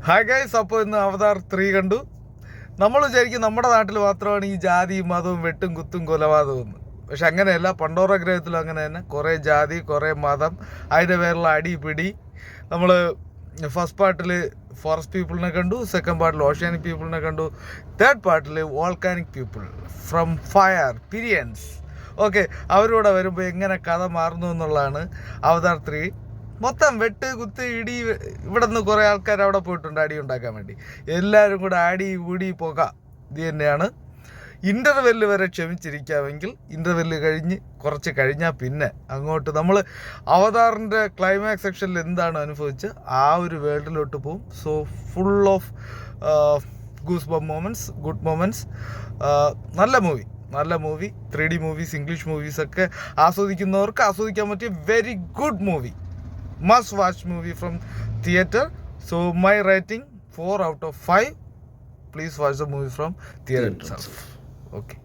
Hi guys, അപ്പോൾ ഇന്ന് അവതാർ 3 കണ്ടു. നമ്മൾ വിചാരിക്കും നമ്മുടെ നാട്ടിൽ മാത്രമാണ് ഈ ജാതിയും മതവും വെട്ടും കുത്തും കൊലപാതകവും എന്ന്. പക്ഷെ അങ്ങനെയല്ല. പണ്ടോറ ഗ്രഹത്തിലും അങ്ങനെ തന്നെ കുറേ ജാതി, കുറേ മതം, അതിൻ്റെ പേരുള്ള അടി പിടി. നമ്മൾ ഫസ്റ്റ് പാർട്ടിൽ ഫോറസ്റ്റ് പീപ്പിളിനെ കണ്ടു, സെക്കൻഡ് പാർട്ടിൽ ഓഷ്യാനിക് പീപ്പിളിനെ കണ്ടു, തേർഡ് പാർട്ടിൽ വോൾക്കാനിക് പീപ്പിൾ ഫ്രം ഫയർ പിരിയൻസ്. ഓക്കെ, അവരോടെ വരുമ്പോൾ എങ്ങനെ കഥ മാറുന്നു എന്നുള്ളതാണ് അവതാർ 3. മൊത്തം വെട്ട് കുത്ത് ഇടി. ഇവിടെ നിന്ന് കുറേ ആൾക്കാർ അവിടെ പോയിട്ടുണ്ട് അടി ഉണ്ടാക്കാൻ വേണ്ടി. എല്ലാവരും കൂടെ അടി കൂടി പുക. ഇത് തന്നെയാണ്. ഇൻ്റർവെല്ല് വരെ ക്ഷമിച്ചിരിക്കാമെങ്കിൽ ഇൻ്റർവെല്ല് കുറച്ച് കഴിഞ്ഞാൽ പിന്നെ അങ്ങോട്ട് നമ്മൾ അവതാറിൻ്റെ ക്ലൈമാക്സ് സെക്ഷനിൽ എന്താണ് അനുഭവിച്ച് ആ ഒരു വേൾഡിലോട്ട് പോകും. So full of goose bump moments, good moments. നല്ല മൂവി. 3D മൂവീസ്, ഇംഗ്ലീഷ് മൂവീസൊക്കെ ആസ്വദിക്കുന്നവർക്ക് ആസ്വദിക്കാൻ പറ്റിയ very good movie. Must watch movie from theater. So my rating 4 out of 5. Please watch the movie from theater itself. Okay.